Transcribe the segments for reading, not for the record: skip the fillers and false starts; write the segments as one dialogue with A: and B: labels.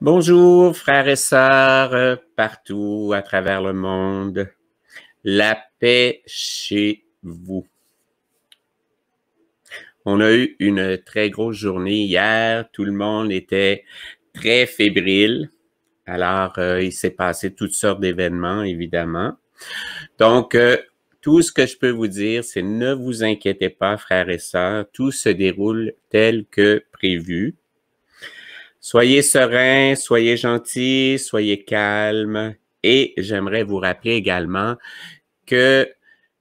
A: Bonjour, frères et sœurs, partout à travers le monde. La paix chez vous. On a eu une très grosse journée hier. Tout le monde était très fébrile. Alors, il s'est passé toutes sortes d'événements, évidemment. Donc, tout ce que je peux vous dire, c'est ne vous inquiétez pas, frères et sœurs. Tout se déroule tel que prévu. Soyez sereins, soyez gentils, soyez calmes. Et j'aimerais vous rappeler également que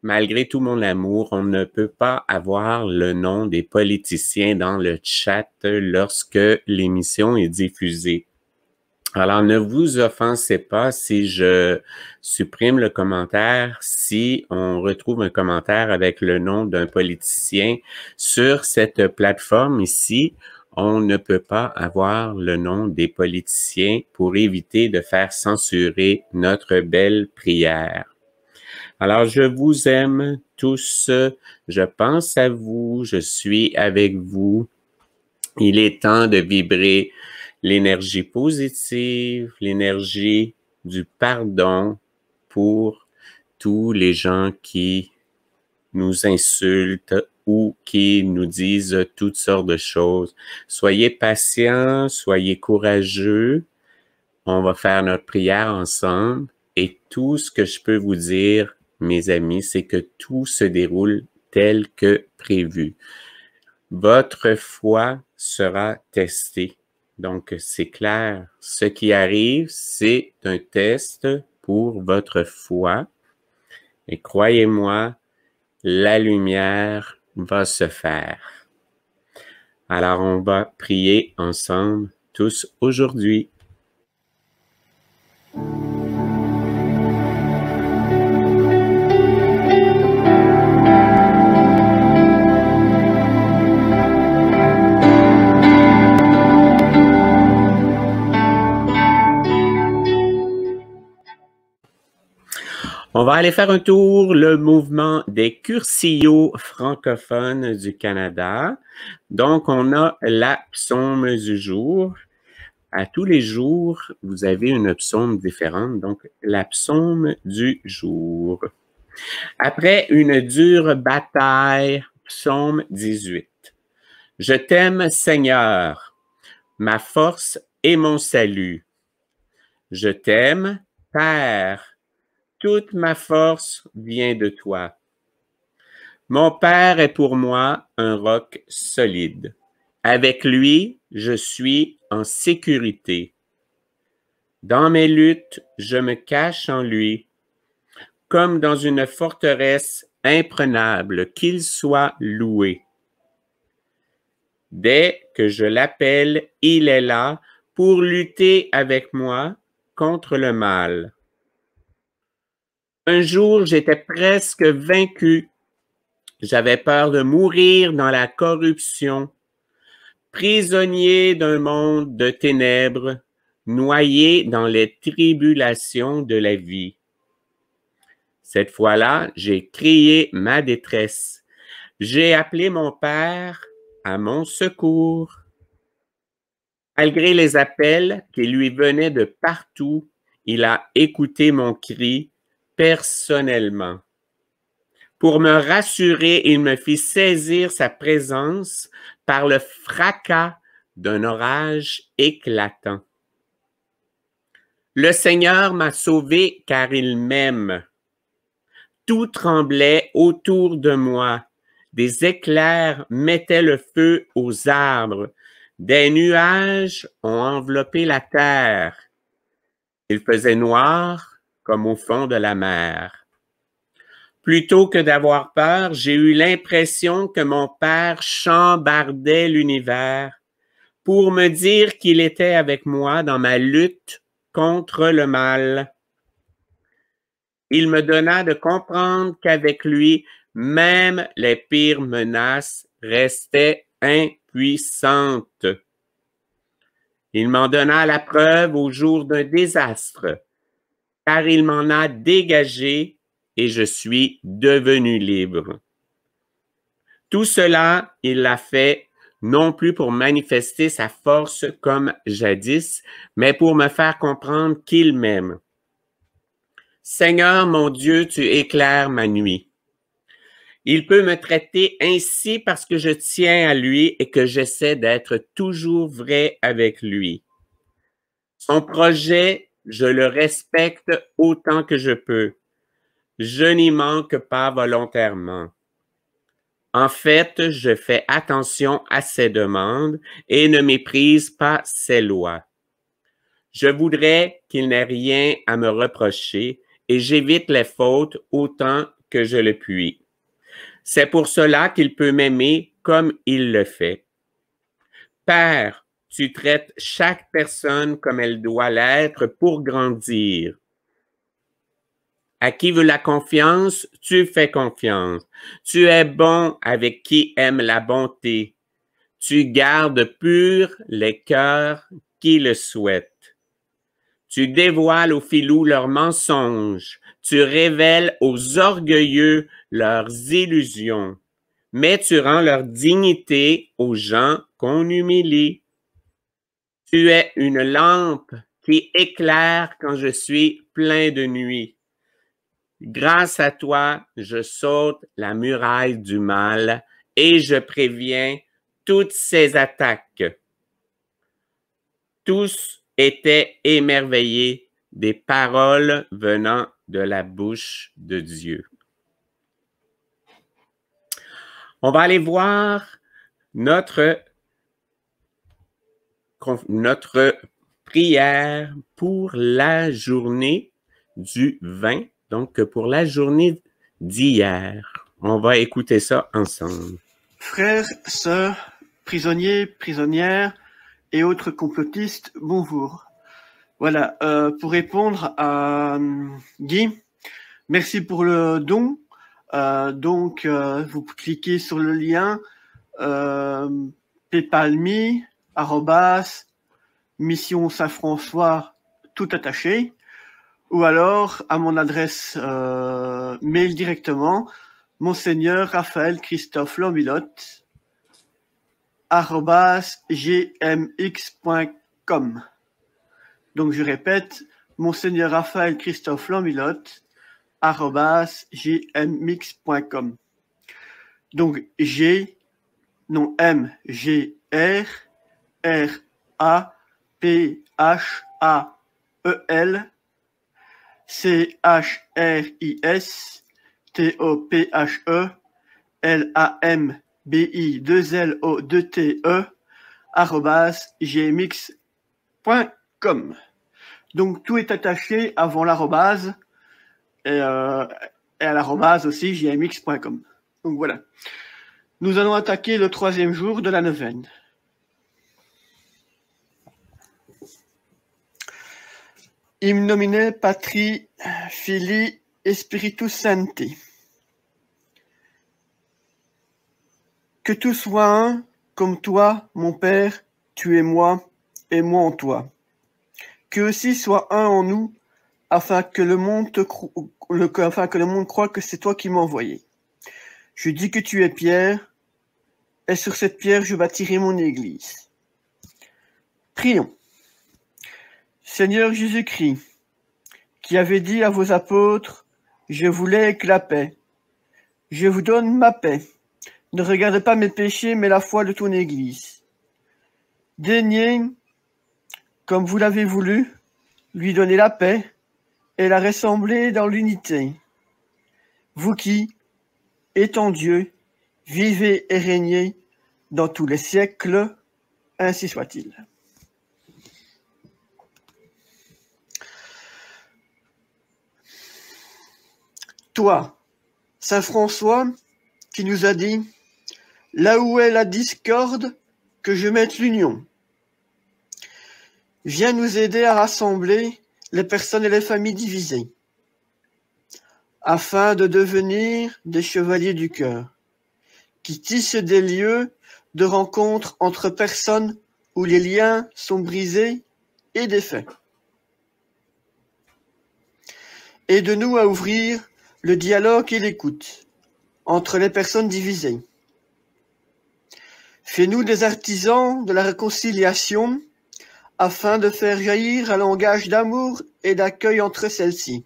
A: malgré tout mon amour, on ne peut pas avoir le nom des politiciens dans le chat lorsque l'émission est diffusée. Alors, ne vous offensez pas si je supprime le commentaire, si on retrouve un commentaire avec le nom d'un politicien sur cette plateforme ici. On ne peut pas avoir le nom des politiciens pour éviter de faire censurer notre belle prière. Alors, je vous aime tous, je pense à vous, je suis avec vous. Il est temps de vibrer l'énergie positive, l'énergie du pardon pour tous les gens qui nous insultent ou qui nous disent toutes sortes de choses. Soyez patients, soyez courageux. On va faire notre prière ensemble et tout ce que je peux vous dire, mes amis, c'est que tout se déroule tel que prévu. Votre foi sera testée. Donc, c'est clair. Ce qui arrive, c'est un test pour votre foi. Et croyez-moi, la lumière va se faire. Alors, on va prier ensemble tous aujourd'hui. On va aller faire un tour, le mouvement des cursillos francophones du Canada. Donc, on a la psaume du jour. À tous les jours, vous avez une psaume différente. Donc, la psaume du jour. Après une dure bataille, psaume 18. Je t'aime, Seigneur, ma force et mon salut. Je t'aime, Père. Toute ma force vient de toi. Mon Père est pour moi un roc solide. Avec lui, je suis en sécurité. Dans mes luttes, je me cache en lui, comme dans une forteresse imprenable, qu'il soit loué. Dès que je l'appelle, il est là pour lutter avec moi contre le mal. Un jour, j'étais presque vaincu. J'avais peur de mourir dans la corruption, prisonnier d'un monde de ténèbres, noyé dans les tribulations de la vie. Cette fois-là, j'ai crié ma détresse. J'ai appelé mon Père à mon secours. Malgré les appels qui lui venaient de partout, il a écouté mon cri personnellement. Pour me rassurer, il me fit saisir sa présence par le fracas d'un orage éclatant. Le Seigneur m'a sauvé car il m'aime. Tout tremblait autour de moi. Des éclairs mettaient le feu aux arbres. Des nuages ont enveloppé la terre. Il faisait noir comme au fond de la mer. Plutôt que d'avoir peur, j'ai eu l'impression que mon Père chambardait l'univers pour me dire qu'il était avec moi dans ma lutte contre le mal. Il me donna de comprendre qu'avec lui, même les pires menaces restaient impuissantes. Il m'en donna la preuve au jour d'un désastre, car il m'en a dégagé et je suis devenu libre. Tout cela, il l'a fait non plus pour manifester sa force comme jadis, mais pour me faire comprendre qu'il m'aime. Seigneur mon Dieu, tu éclaires ma nuit. Il peut me traiter ainsi parce que je tiens à lui et que j'essaie d'être toujours vrai avec lui. Son projet, je le respecte autant que je peux. Je n'y manque pas volontairement. En fait, je fais attention à ses demandes et ne méprise pas ses lois. Je voudrais qu'il n'ait rien à me reprocher et j'évite les fautes autant que je le puis. C'est pour cela qu'il peut m'aimer comme il le fait. Père, tu traites chaque personne comme elle doit l'être pour grandir. À qui veut la confiance, tu fais confiance. Tu es bon avec qui aime la bonté. Tu gardes purs les cœurs qui le souhaitent. Tu dévoiles aux filous leurs mensonges. Tu révèles aux orgueilleux leurs illusions. Mais tu rends leur dignité aux gens qu'on humilie. Tu es une lampe qui éclaire quand je suis plein de nuit. Grâce à toi, je saute la muraille du mal et je préviens toutes ces attaques. Tous étaient émerveillés des paroles venant de la bouche de Dieu. On va aller voir notre prière pour la journée du 20, donc pour la journée d'hier. On va écouter ça ensemble.
B: Frères, sœurs, prisonniers, prisonnières et autres complotistes, bonjour. Voilà, pour répondre à Guy, merci pour le don. Vous cliquez sur le lien PayPal.me @Mission Saint-François tout attaché, ou alors à mon adresse mail directement, Monseigneur Raphaël Christophe Lambilotte @gmx.com. Donc je répète, Monseigneur Raphaël Christophe Lambilotte @gmx.com. Donc MGRAPHAEL CHRISTLAMBILOTTE Donc tout est attaché avant l'arrobase et à l'arrobase aussi gmx.com. Donc voilà. Nous allons attaquer le 3e jour de la neuvaine. In nomine Patri, Filii et Spiritus Sancti. Que tout soit un, comme toi, mon Père, tu es moi, et moi en toi. Que aussi soit un en nous, afin que le monde croie que c'est toi qui m'as envoyé. Je dis que tu es Pierre, et sur cette pierre je bâtirai mon église. Prions. Seigneur Jésus-Christ, qui avez dit à vos apôtres, je vous lègue la paix. Je vous donne ma paix. Ne regarde pas mes péchés, mais la foi de ton église. Daignez, comme vous l'avez voulu, lui donner la paix et la rassembler dans l'unité. Vous qui, étant Dieu, vivez et régnez dans tous les siècles, ainsi soit-il. Toi, Saint François, qui nous a dit, là où est la discorde, que je mette l'union. Viens nous aider à rassembler les personnes et les familles divisées, afin de devenir des chevaliers du cœur, qui tissent des lieux de rencontre entre personnes où les liens sont brisés et défaits. Aide-nous à ouvrir le dialogue et l'écoute entre les personnes divisées. Fais-nous des artisans de la réconciliation, afin de faire jaillir un langage d'amour et d'accueil entre celles-ci.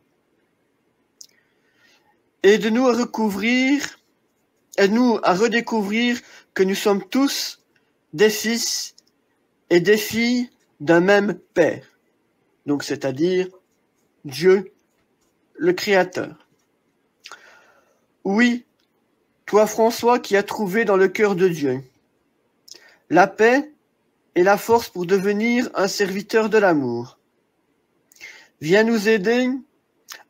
B: Aide-nous à redécouvrir que nous sommes tous des fils et des filles d'un même Père. Donc, c'est-à-dire Dieu, le Créateur. Oui, toi, François, qui as trouvé dans le cœur de Dieu la paix et la force pour devenir un serviteur de l'amour. Viens nous aider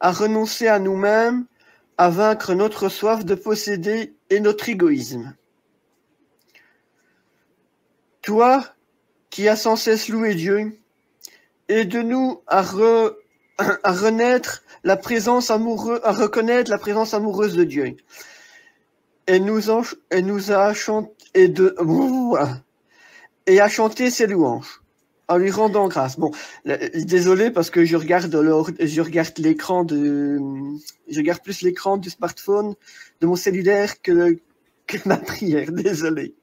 B: à renoncer à nous-mêmes, à vaincre notre soif de posséder et notre égoïsme. Toi, qui as sans cesse loué Dieu, aide-nous à renaître à reconnaître la présence amoureuse de Dieu. Et à chanter ses louanges, en lui rendant grâce. Bon, désolé parce que je regarde plus l'écran du smartphone de mon cellulaire que ma prière. Désolé.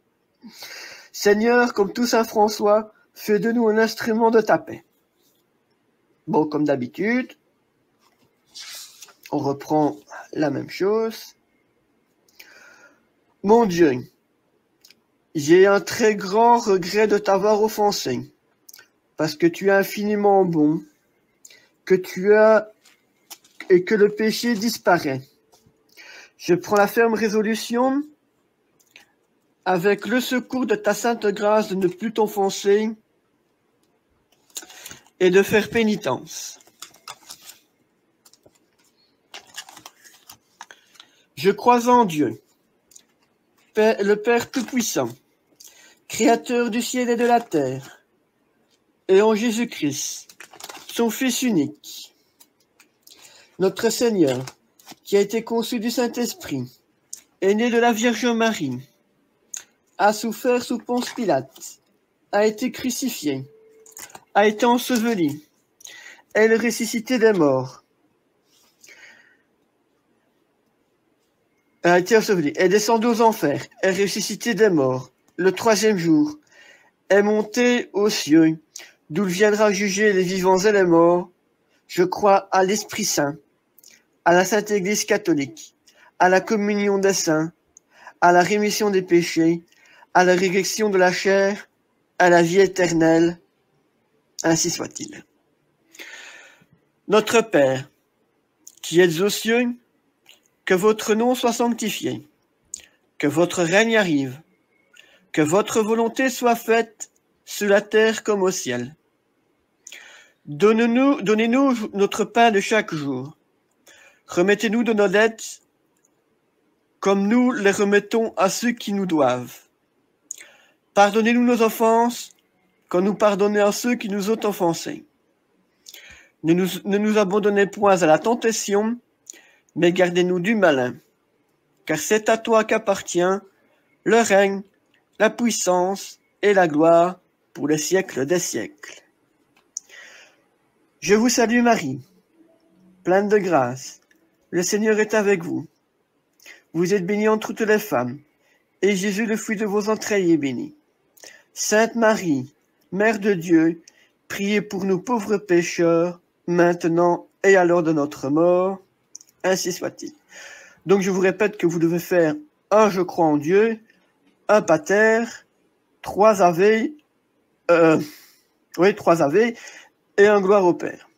B: Seigneur, comme tout Saint François, fais de nous un instrument de ta paix. Bon, comme d'habitude, on reprend la même chose. Mon Dieu, j'ai un très grand regret de t'avoir offensé, parce que tu es infiniment bon, et que le péché disparaît. Je prends la ferme résolution, avec le secours de ta sainte grâce, de ne plus t'offenser et de faire pénitence. Je crois en Dieu, le Père Tout-Puissant, Créateur du ciel et de la terre, et en Jésus-Christ, son Fils unique, notre Seigneur, qui a été conçu du Saint-Esprit, est né de la Vierge Marie, a souffert sous Ponce Pilate, a été crucifié, a été enseveli, est le ressuscité des morts, a été enseveli, est descendu aux enfers, est ressuscité des morts, le troisième jour, est monté aux cieux, d'où il viendra juger les vivants et les morts. Je crois à l'Esprit Saint, à la Sainte Église catholique, à la communion des saints, à la rémission des péchés, à la résurrection de la chair, à la vie éternelle. Ainsi soit-il. Notre Père, qui êtes aux cieux, que votre nom soit sanctifié, que votre règne arrive, que votre volonté soit faite sur la terre comme au ciel. Donnez-nous notre pain de chaque jour. Remettez-nous de nos dettes, comme nous les remettons à ceux qui nous doivent. Pardonnez-nous nos offenses, comme nous pardonnons à ceux qui nous ont offensés. Ne nous abandonnez point à la tentation, mais gardez-nous du malin, car c'est à toi qu'appartient le règne, la puissance et la gloire pour les siècles des siècles. Je vous salue Marie, pleine de grâce, le Seigneur est avec vous. Vous êtes bénie entre toutes les femmes, et Jésus, le fruit de vos entrailles, est béni. Sainte Marie, Mère de Dieu, priez pour nous pauvres pécheurs, maintenant et à l'heure de notre mort. Ainsi soit-il. Donc je vous répète que vous devez faire un je crois en Dieu, un pater, 3 ave, 3 ave et un gloire au Père.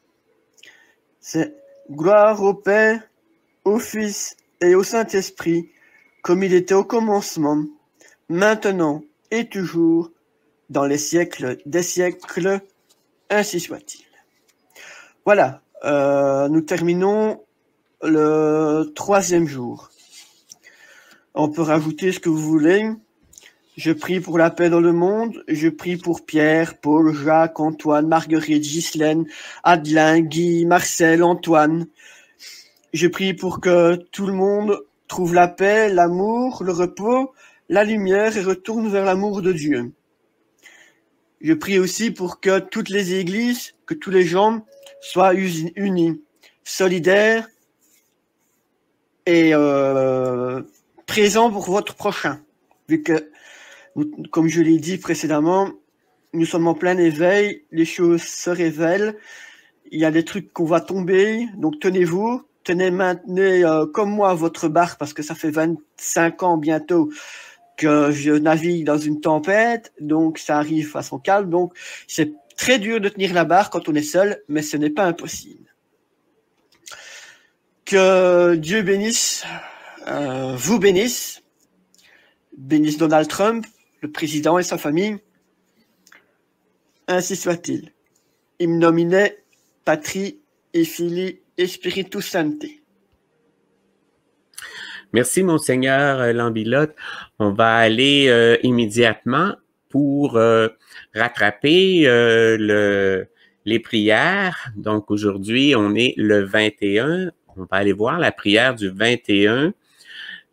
B: C'est gloire au Père, au Fils et au Saint-Esprit, comme il était au commencement, maintenant et toujours, dans les siècles des siècles, ainsi soit-il. Voilà, nous terminons le 3e jour. On peut rajouter ce que vous voulez. Je prie pour la paix dans le monde. Je prie pour Pierre, Paul, Jacques, Antoine, Marguerite, Ghislaine, Adelin, Guy, Marcel, Antoine. Je prie pour que tout le monde trouve la paix, l'amour, le repos, la lumière et retourne vers l'amour de Dieu. Je prie aussi pour que toutes les églises, que tous les gens soient unis, solidaires et présents pour votre prochain. Vu que Comme je l'ai dit précédemment, nous sommes en plein éveil, les choses se révèlent, il y a des trucs qu'on va tomber, donc tenez-vous, maintenez comme moi votre barque, parce que ça fait 25 ans bientôt que je navigue dans une tempête, donc ça arrive à son calme, donc c'est très dur de tenir la barre quand on est seul, mais ce n'est pas impossible. Que Dieu bénisse, vous bénisse Donald Trump, le président et sa famille, ainsi soit-il. In nomine Patri et Filii et Spiritus Sancti.
A: Merci, Monseigneur Lambilotte. On va aller immédiatement pour rattraper les prières. Donc, aujourd'hui, on est le 21. On va aller voir la prière du 21.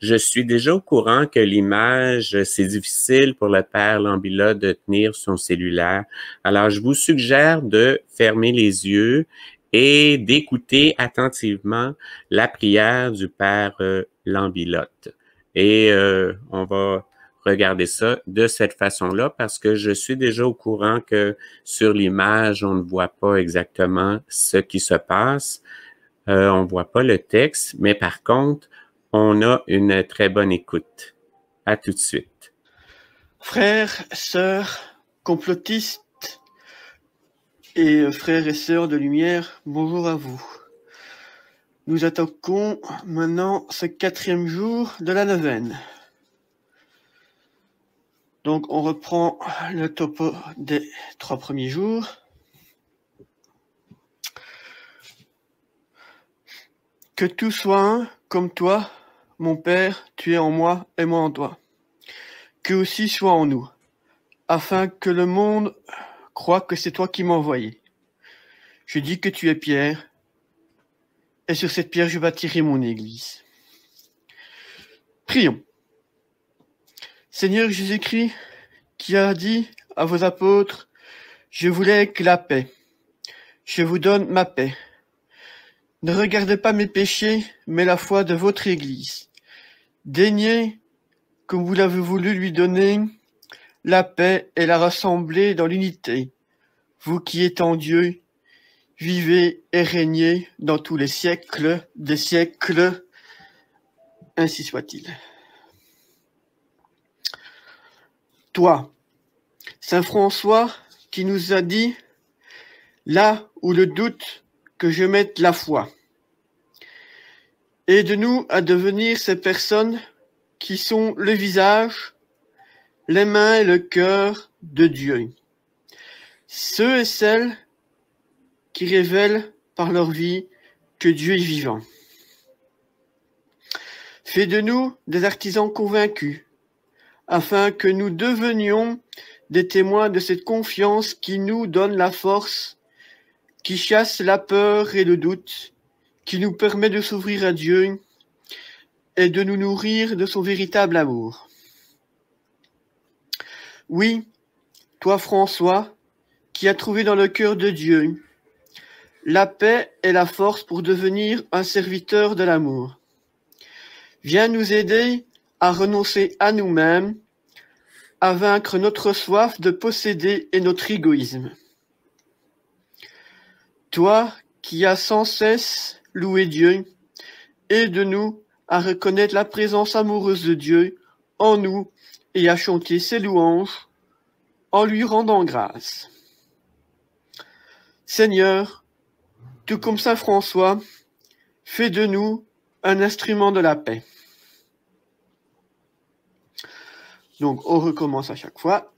A: Je suis déjà au courant que l'image, c'est difficile pour le Père Lambilotte de tenir son cellulaire. Alors, je vous suggère de fermer les yeux et d'écouter attentivement la prière du Père Lambilotte. Et on va regarder ça de cette façon-là parce que je suis déjà au courant que sur l'image, on ne voit pas exactement ce qui se passe. On ne voit pas le texte, mais par contre, on a une très bonne écoute. À tout de suite.
B: Frères, sœurs, complotistes et frères et sœurs de lumière, bonjour à vous. Nous attaquons maintenant ce 4e jour de la neuvaine. Donc on reprend le topo des 3 premiers jours. Que tout soit un comme toi, mon Père, tu es en moi et moi en toi. Que aussi soit en nous, afin que le monde croit que c'est toi qui m'as envoyé. Je dis que tu es Pierre, et sur cette pierre je bâtirai mon église. Prions. Seigneur Jésus-Christ, qui a dit à vos apôtres, je voulais que la paix. Je vous donne ma paix. Ne regardez pas mes péchés, mais la foi de votre église. Daignez, comme vous l'avez voulu lui donner, la paix et la rassembler dans l'unité. Vous qui êtes en Dieu, vivez et régnez dans tous les siècles des siècles. Ainsi soit-il. Toi, Saint François, qui nous a dit, là où le doute, que je mette la foi. Aide-nous à devenir ces personnes qui sont le visage, les mains et le cœur de Dieu. Ceux et celles qui révèlent par leur vie que Dieu est vivant. Fais de nous des artisans convaincus, afin que nous devenions des témoins de cette confiance qui nous donne la force, qui chasse la peur et le doute, qui nous permet de s'ouvrir à Dieu et de nous nourrir de son véritable amour. Oui, toi François, qui as trouvé dans le cœur de Dieu la paix et la force pour devenir un serviteur de l'amour. Viens nous aider à renoncer à nous-mêmes, à vaincre notre soif de posséder et notre égoïsme. Toi qui as sans cesse loué Dieu, aide-nous à reconnaître la présence amoureuse de Dieu en nous et à chanter ses louanges en lui rendant grâce. Seigneur, tout comme Saint François, fais de nous un instrument de la paix. Donc, on recommence à chaque fois.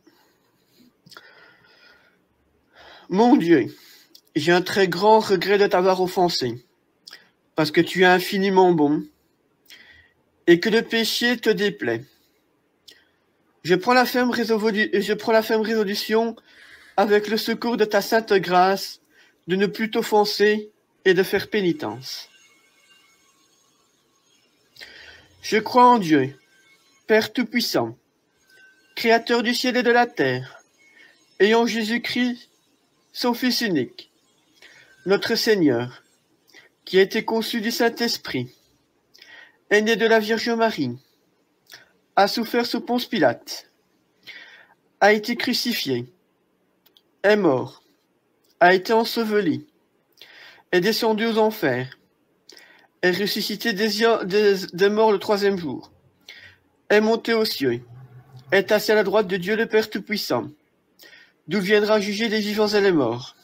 B: Mon Dieu, j'ai un très grand regret de t'avoir offensé, parce que tu es infiniment bon, et que le péché te déplaît. Je prends la ferme résolution, avec le secours de ta sainte grâce, de ne plus t'offenser et de faire pénitence. Je crois en Dieu, Père Tout-Puissant, Créateur du ciel et de la terre, et en Jésus-Christ, son Fils unique, notre Seigneur, qui a été conçu du Saint-Esprit, est né de la Vierge Marie, a souffert sous Ponce Pilate, a été crucifié, est mort, a été enseveli, est descendu aux enfers, est ressuscité des morts le troisième jour, est monté aux cieux, est assis à la droite de Dieu le Père Tout-Puissant, d'où viendra juger les vivants et les morts.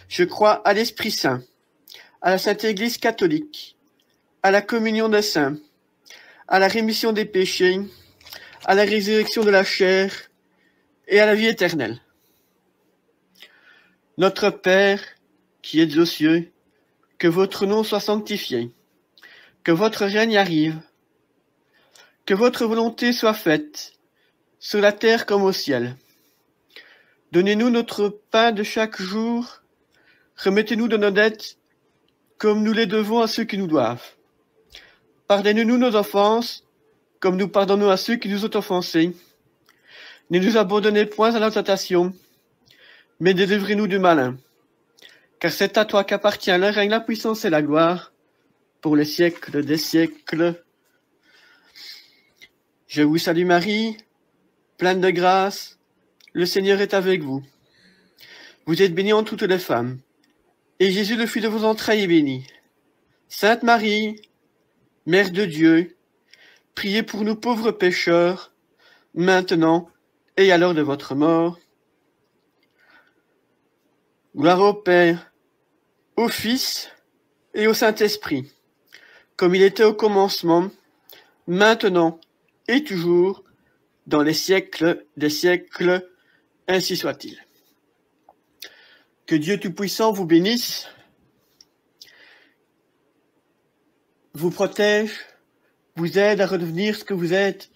B: Je crois à l'Esprit Saint, à la Sainte Église catholique, à la communion des saints, à la rémission des péchés, à la résurrection de la chair et à la vie éternelle. Notre Père, qui êtes aux cieux, que votre nom soit sanctifié, que votre règne arrive, que votre volonté soit faite, sur la terre comme au ciel. Donnez-nous notre pain de chaque jour, remettez-nous de nos dettes, comme nous les devons à ceux qui nous doivent. Pardonnez-nous nos offenses, comme nous pardonnons à ceux qui nous ont offensés. Ne nous abandonnez point à la tentation, mais délivrez-nous du malin. Car c'est à toi qu'appartient le règne, la puissance et la gloire, pour les siècles des siècles. Je vous salue Marie, pleine de grâce, le Seigneur est avec vous. Vous êtes bénie entre toutes les femmes, et Jésus, le fruit de vos entrailles, est béni. Sainte Marie, Mère de Dieu, priez pour nous pauvres pécheurs, maintenant et à l'heure de votre mort. Gloire au Père, au Fils et au Saint-Esprit, comme il était au commencement, maintenant et toujours, dans les siècles des siècles, ainsi soit-il. Que Dieu Tout-Puissant vous bénisse, vous protège, vous aide à redevenir ce que vous êtes.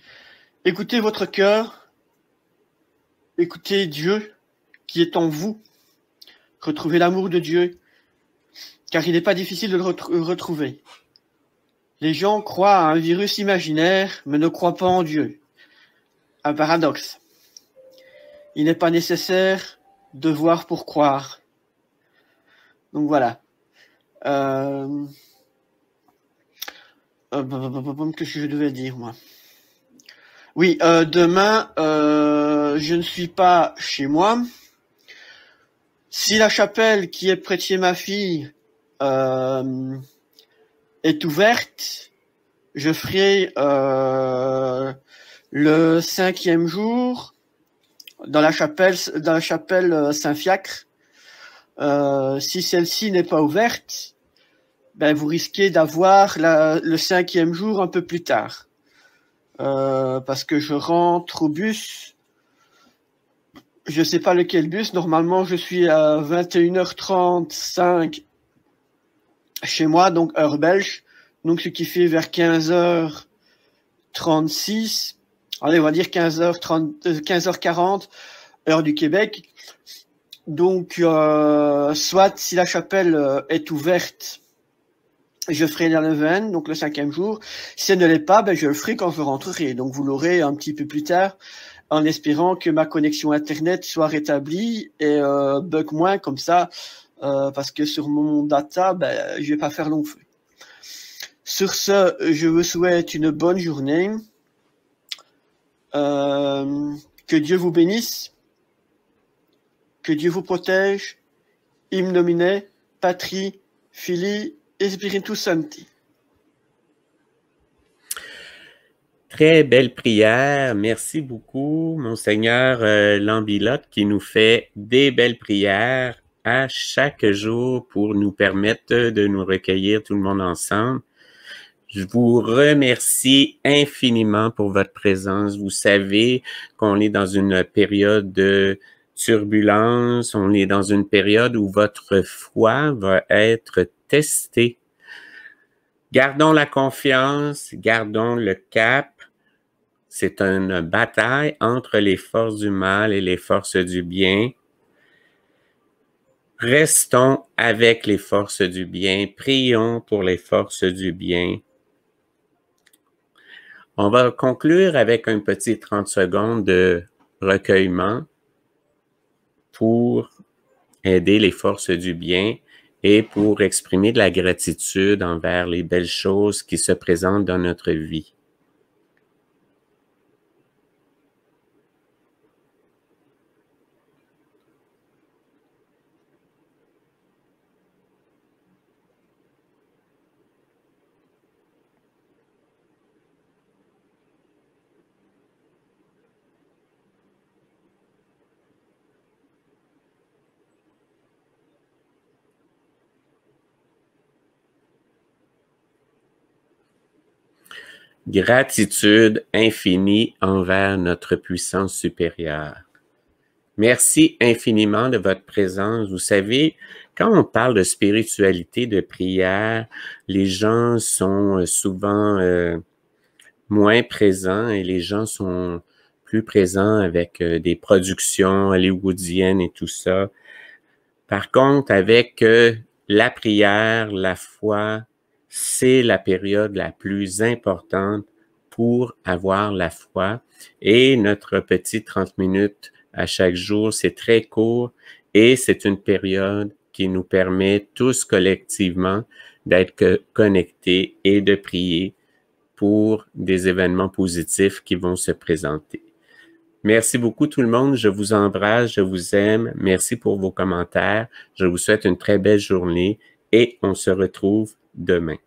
B: Écoutez votre cœur, écoutez Dieu qui est en vous. Retrouvez l'amour de Dieu, car il n'est pas difficile de le retrouver. Les gens croient à un virus imaginaire, mais ne croient pas en Dieu. Un paradoxe. Il n'est pas nécessaire de voir pour croire. Donc voilà. Qu'est-ce que je devais dire, moi? Oui, demain, je ne suis pas chez moi. Si la chapelle qui est près de chez ma fille est ouverte, je ferai le 5e jour dans la chapelle Saint-Fiacre. Si celle-ci n'est pas ouverte, ben vous risquez d'avoir le 5e jour un peu plus tard. Parce que je rentre au bus. Je sais pas lequel bus. Normalement, je suis à 21h35 chez moi, donc heure belge. Donc, ce qui fait vers 15h36. Allez, on va dire 15h40, heure du Québec. Donc, soit si la chapelle est ouverte, je ferai la neuvaine, donc le 5e jour. Si elle ne l'est pas, ben je le ferai quand je rentrerai. Donc, vous l'aurez un petit peu plus tard, en espérant que ma connexion Internet soit rétablie et bug moins comme ça, parce que sur mon data, ben, je vais pas faire long feu. Sur ce, je vous souhaite une bonne journée. Que Dieu vous bénisse. Que Dieu vous protège. In nomine Patri, Filii et Spiritus Sancti.
A: Très belle prière. Merci beaucoup, Monseigneur Lambilotte, qui nous fait des belles prières à chaque jour pour nous permettre de nous recueillir tout le monde ensemble. Je vous remercie infiniment pour votre présence. Vous savez qu'on est dans une période de turbulence, on est dans une période où votre foi va être testée. Gardons la confiance, gardons le cap. C'est une bataille entre les forces du mal et les forces du bien. Restons avec les forces du bien. Prions pour les forces du bien. On va conclure avec un petit 30 secondes de recueillement pour aider les forces du bien et pour exprimer de la gratitude envers les belles choses qui se présentent dans notre vie. Gratitude infinie envers notre puissance supérieure. Merci infiniment de votre présence. Vous savez, quand on parle de spiritualité, de prière, les gens sont souvent moins présents et les gens sont plus présents avec des productions hollywoodiennes et tout ça. Par contre, avec la prière, la foi, c'est la période la plus importante pour avoir la foi. Et notre petit 30 minutes à chaque jour, c'est très court et c'est une période qui nous permet tous collectivement d'être connectés et de prier pour des événements positifs qui vont se présenter. Merci beaucoup tout le monde. Je vous embrasse, je vous aime. Merci pour vos commentaires. Je vous souhaite une très belle journée et on se retrouve demain.